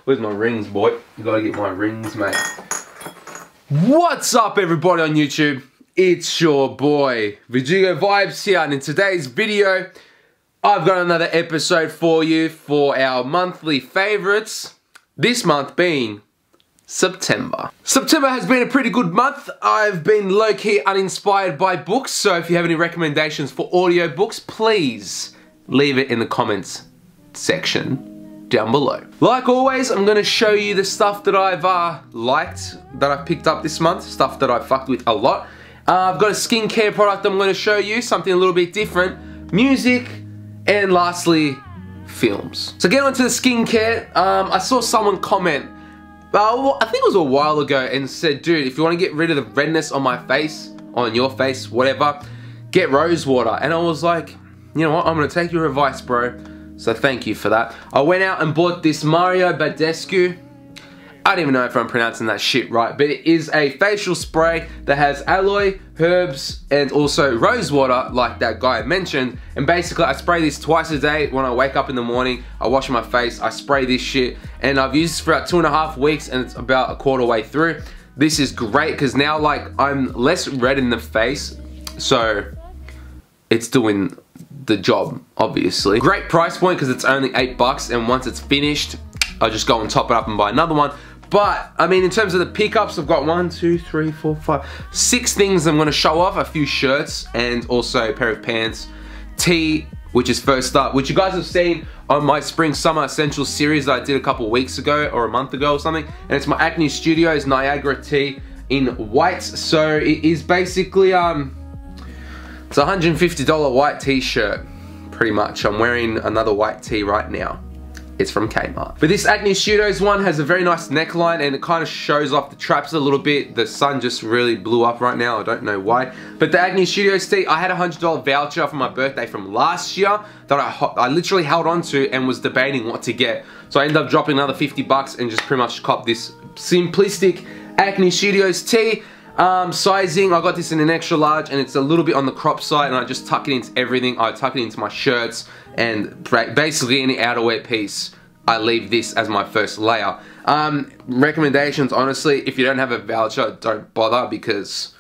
Where's my rings, boy? You gotta get my rings, mate. What's up, everybody on YouTube? It's your boy, Vijigo Vibes here, and in today's video, I've got another episode for you for our monthly favorites. This month being September. September has been a pretty good month. I've been low-key uninspired by books, so if you have any recommendations for audiobooks, please leave it in the comments section down below. Like always, I'm gonna show you the stuff that I've liked, that I've picked up this month, stuff that I've fucked with a lot. I've got a skincare product I'm gonna show you, something a little bit different, music, and lastly, films. So get on to the skincare. I saw someone comment, I think it was a while ago, and said, dude, if you wanna get rid of the redness on my face, on your face, whatever, get rose water. And I was like, you know what, I'm gonna take your advice, bro. So thank you for that. I went out and bought this Mario Badescu. I don't even know if I'm pronouncing that shit right, but it is a facial spray that has aloe, herbs, and also rose water, like that guy mentioned. And basically, I spray this twice a day. When I wake up in the morning, I wash my face, I spray this shit, and I've used this for about 2.5 weeks, and it's about a quarter way through. This is great, because now, like, I'm less red in the face, so it's doing the job, obviously. Great price point, because it's only $8, and once it's finished, I just go and top it up and buy another one. But, I mean, in terms of the pickups, I've got 1, 2, 3, 4, 5, 6 things I'm gonna show off. A few shirts and also a pair of pants. Tea, which is first up, which you guys have seen on my Spring Summer Essentials series that I did a couple weeks ago or a month ago or something. And it's my Acne Studios Niagara tee in white. So it is basically, it's a $150 white t-shirt, pretty much. I'm wearing another white tee right now. It's from Kmart. But this Acne Studios one has a very nice neckline, and it kind of shows off the traps a little bit. The sun just really blew up right now, I don't know why. But the Acne Studios tee, I had a $100 voucher for my birthday from last year that I literally held on to and was debating what to get. So I ended up dropping another $50 and just pretty much copped this simplistic Acne Studios tee. Sizing, I got this in an extra large, and it's a little bit on the crop side, and I just tuck it into everything. I tuck it into my shirts, and basically any outerwear piece, I leave this as my first layer. Recommendations, honestly, if you don't have a voucher, don't bother, because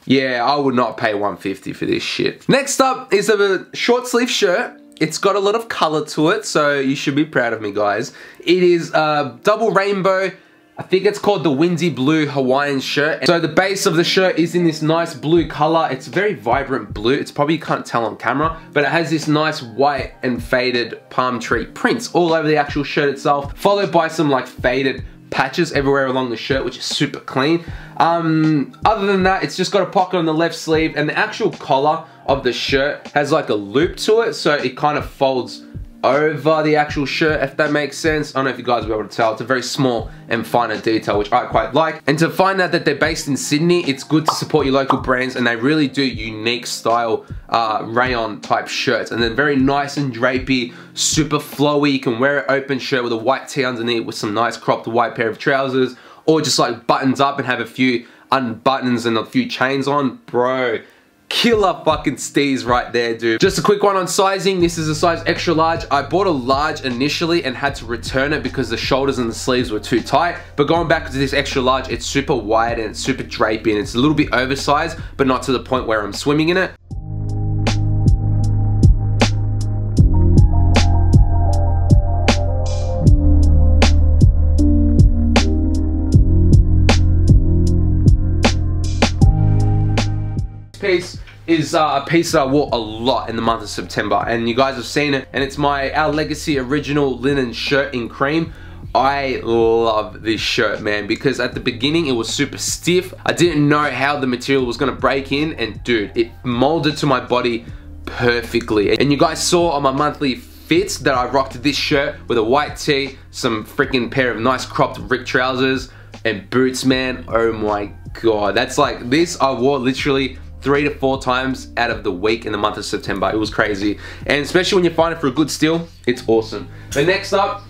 yeah, I would not pay $150 for this shit. Next up is a short sleeve shirt. It's got a lot of color to it, so you should be proud of me, guys. It is double rainbow. I think it's called the Windy Blue Hawaiian shirt. So the base of the shirt is in this nice blue color. It's very vibrant blue. It's probably, you can't tell on camera, but it has this nice white and faded palm tree prints all over the actual shirt itself, followed by some like faded patches everywhere along the shirt, which is super clean. Other than that, it's just got a pocket on the left sleeve, and the actual collar of the shirt has like a loop to it, so it kind of folds over the actual shirt, if that makes sense. I don't know if you guys will be able to tell. It's a very small and finer detail, which I quite like. And to find out that they're based in Sydney, it's good to support your local brands, and they really do unique style rayon type shirts. And they're very nice and drapey, super flowy. You can wear an open shirt with a white tee underneath with some nice cropped white pair of trousers, or just like buttons up and have a few unbuttons and a few chains on. Bro, killer fucking steez right there, dude. Just a quick one on sizing. This is a size extra large. I bought a large initially and had to return it because the shoulders and the sleeves were too tight. But going back to this extra large, it's super wide and it's super drapey, and it's a little bit oversized, but not to the point where I'm swimming in it. Piece is a piece that I wore a lot in the month of September, and you guys have seen it, and it's my Our Legacy original linen shirt in cream. I love this shirt, man, because at the beginning it was super stiff. I didn't know how the material was gonna break in, and dude, it molded to my body perfectly. And you guys saw on my monthly fits that I rocked this shirt with a white tee, some freaking pair of nice cropped Rick trousers, and boots, man. Oh my god, that's like, this I wore literally 3 to 4 times out of the week in the month of September. It was crazy. And especially when you find it for a good steal, it's awesome. But next up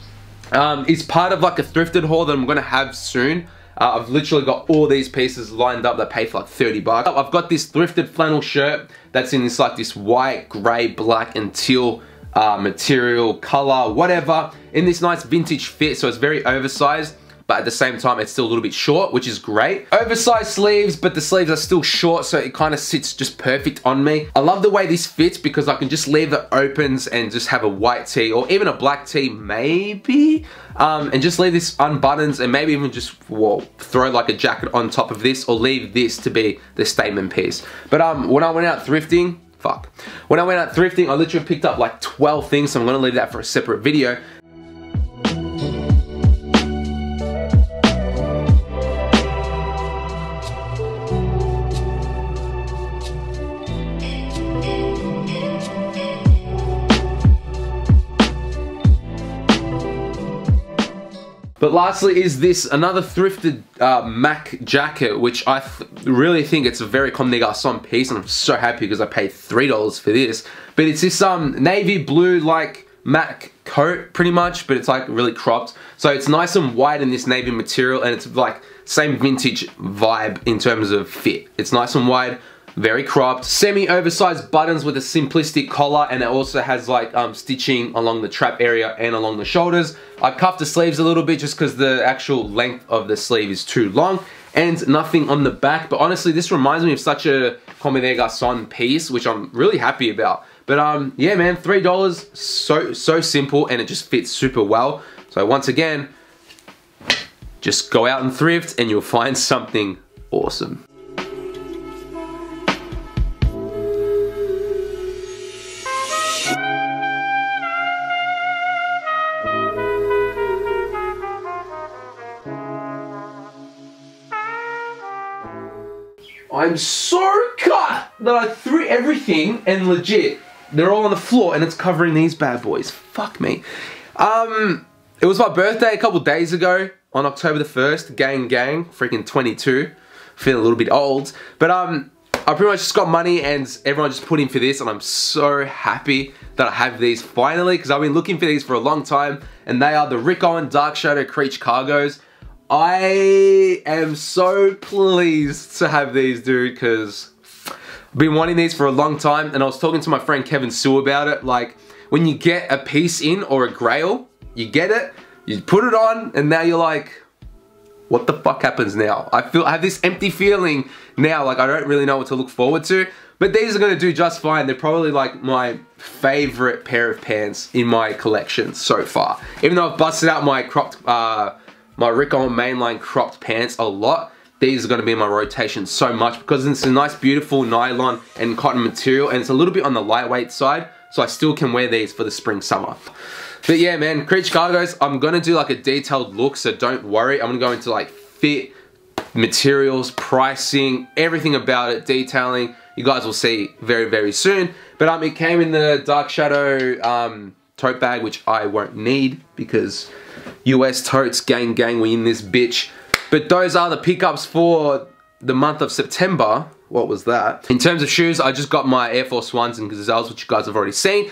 is part of like a thrifted haul that I'm gonna have soon. I've literally got all these pieces lined up that pay for like 30 bucks. I've got this thrifted flannel shirt that's in this like this white, grey, black and teal material, color, whatever, in this nice vintage fit, so it's very oversized, but at the same time it's still a little bit short, which is great. Oversized sleeves, but the sleeves are still short, so it kind of sits just perfect on me. I love the way this fits because I can just leave it opens and just have a white tee or even a black tee maybe, and just leave this unbuttons and maybe even just throw like a jacket on top of this or leave this to be the statement piece. But when I went out thrifting, when I went out thrifting, I literally picked up like 12 things, so I'm gonna leave that for a separate video. But lastly is this, another thrifted Mac jacket, which I really think it's a very comme des garçons piece, and I'm so happy because I paid $3 for this. But it's this navy blue like Mac coat pretty much, but it's like really cropped. So it's nice and white in this navy material, and it's like same vintage vibe in terms of fit. It's nice and wide, very cropped, semi-oversized buttons with a simplistic collar, and it also has like stitching along the trap area and along the shoulders. I cuffed the sleeves a little bit just because the actual length of the sleeve is too long, and nothing on the back. But honestly, this reminds me of such a comme des garçons piece, which I'm really happy about. But yeah man, $3, so simple, and it just fits super well. So once again, just go out and thrift and you'll find something awesome. I'm so cut that I threw everything and legit, they're all on the floor and it's covering these bad boys. Fuck me. It was my birthday a couple days ago on October the 1st. Gang, freaking 22. Feeling a little bit old. But I pretty much just got money and everyone just put in for this, and I'm so happy that I have these finally, because I've been looking for these for a long time, and they are the Rick Owens Dark Shadow Creech Cargos. I am so pleased to have these, dude, because I've been wanting these for a long time, and I was talking to my friend Kevin Sue about it. Like, when you get a piece in or a grail, you get it, you put it on, and now you're like, what the fuck happens now? I have this empty feeling now, like I don't really know what to look forward to. But these are gonna do just fine. They're probably like my favorite pair of pants in my collection so far. Even though I've busted out my cropped, my Rick Owens mainline cropped pants a lot, these are gonna be in my rotation so much because it's a nice, beautiful nylon and cotton material, and it's a little bit on the lightweight side, so I still can wear these for the spring, summer. But yeah, man, Creech Cargos, I'm gonna do like a detailed look, so don't worry. I'm gonna go into like fit, materials, pricing, everything about it, detailing. You guys will see very, very soon. But it came in the Dark Shadow tote bag, which I won't need because US totes, gang, we in this bitch. But those are the pickups for the month of September. What was that? In terms of shoes, I just got my Air Force Ones and Gazelles, which you guys have already seen.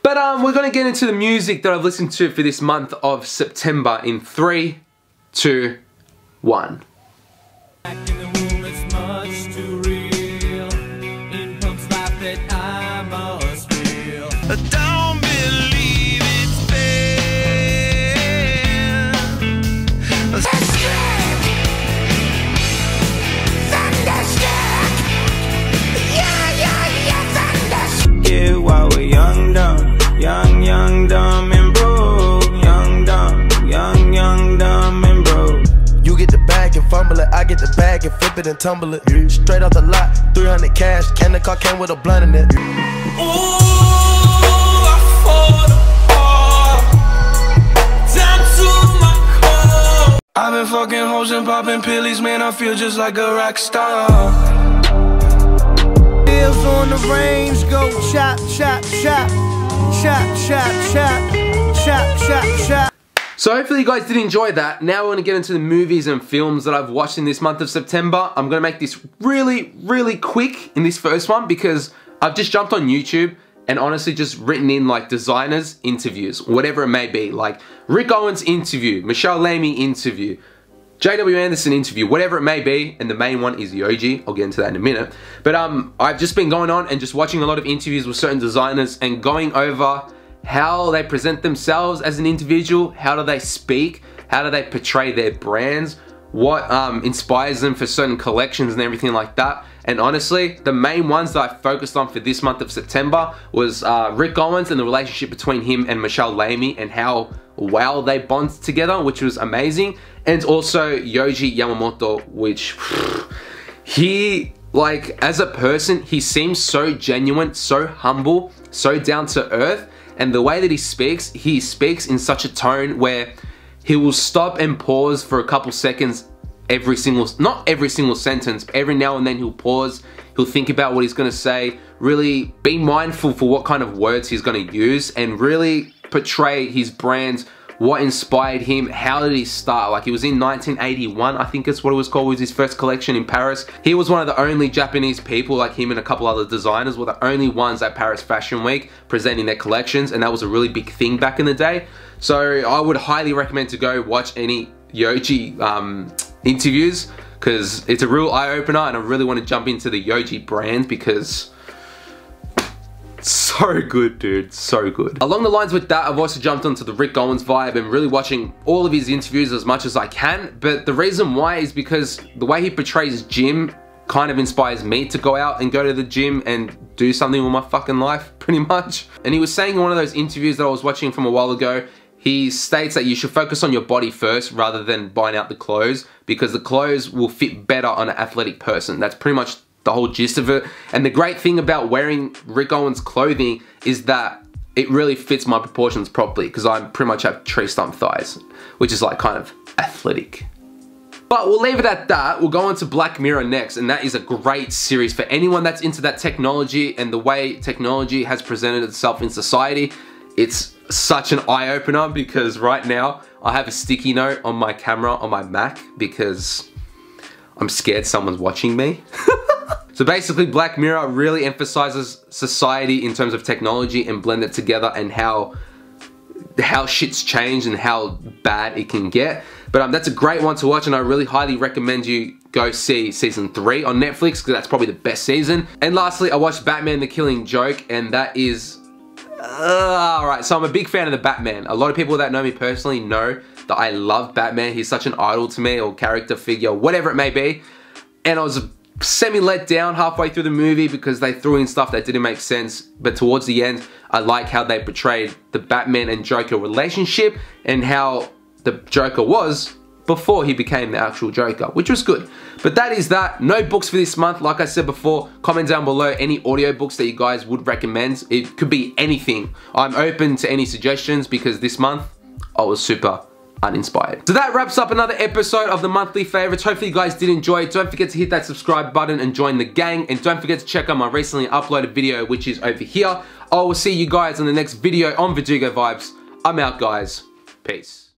But we're gonna get into the music that I've listened to for this month of September in 3, 2, 1. While we're young, dumb and broke. Young, dumb and broke. You get the bag and fumble it, I get the bag and flip it and tumble it. Straight off the lot, 300 cash, and the car came with a blunt in it. Ooh, I fought apart, down to my core. I've been fucking hoes and popping pillies, man, I feel just like a rock star. On the range, go chop, chop, chop, chop, chop, chop, chop, chop, chop. So hopefully you guys did enjoy that. Now we're gonna get into the movies and films that I've watched in this month of September. I'm gonna make this really, really quick in this first one because I've just jumped on YouTube and honestly just written in like designers interviews, whatever it may be, like Rick Owens interview, Michelle Lamy interview, JW Anderson interview, whatever it may be, and the main one is Yohji. I'll get into that in a minute. But I've just been going on and just watching a lot of interviews with certain designers and going over how they present themselves as an individual, how do they speak, how do they portray their brands, what inspires them for certain collections and everything like that. And honestly, the main ones that I focused on for this month of September was Rick Owens and the relationship between him and Michelle Lamy and how well they bond together, which was amazing. And also Yohji Yamamoto, which he, like, as a person, he seems so genuine, so humble, so down to earth. And the way that he speaks in such a tone where he will stop and pause for a couple seconds not every single sentence, but every now and then he'll pause, he'll think about what he's gonna say, really be mindful for what kind of words he's gonna use, and really portray his brand, what inspired him, how did he start. Like, he was in 1981, I think that's what it was called, was his first collection in Paris. He was one of the only Japanese people, like him and a couple other designers, were the only ones at Paris Fashion Week presenting their collections, and that was a really big thing back in the day. So I would highly recommend to go watch any Yohji interviews, because it's a real eye-opener, and I really want to jump into the Yohji brand because so good, dude, so good. Along the lines with that, I've also jumped onto the Rick Owens vibe and really watching all of his interviews as much as I can. But the reason why is because the way he portrays gym kind of inspires me to go out and go to the gym and do something with my fucking life, pretty much. And he was saying in one of those interviews that I was watching from a while ago, he states that you should focus on your body first rather than buying out the clothes, because the clothes will fit better on an athletic person. That's pretty much the whole gist of it. And the great thing about wearing Rick Owens clothing is that it really fits my proportions properly, because I pretty much have tree stump thighs, which is like kind of athletic. But we'll leave it at that. We'll go on to Black Mirror next, and that is a great series for anyone that's into that technology and the way technology has presented itself in society. It's such an eye-opener, because right now I have a sticky note on my camera on my Mac because I'm scared someone's watching me. So basically, Black Mirror really emphasizes society in terms of technology and blend it together, and how shit's changed and how bad it can get. But that's a great one to watch, and I really highly recommend you go see season 3 on Netflix, because that's probably the best season. And lastly, I watched Batman: The Killing Joke, and that is alright. So I'm a big fan of the Batman. A lot of people that know me personally know that I love Batman. He's such an idol to me, or character figure, whatever it may be. And I was semi let down halfway through the movie because they threw in stuff that didn't make sense. But towards the end, I like how they portrayed the Batman and Joker relationship, and how the Joker was before he became the actual Joker, which was good. But that is that. No books for this month. Like I said before, comment down below any audiobooks that you guys would recommend. It could be anything. I'm open to any suggestions, because this month I was super uninspired. So that wraps up another episode of the monthly favorites. Hopefully you guys did enjoy it. Don't forget to hit that subscribe button and join the gang. And don't forget to check out my recently uploaded video, which is over here. I will see you guys in the next video on Verdugo Vibes. I'm out, guys. Peace.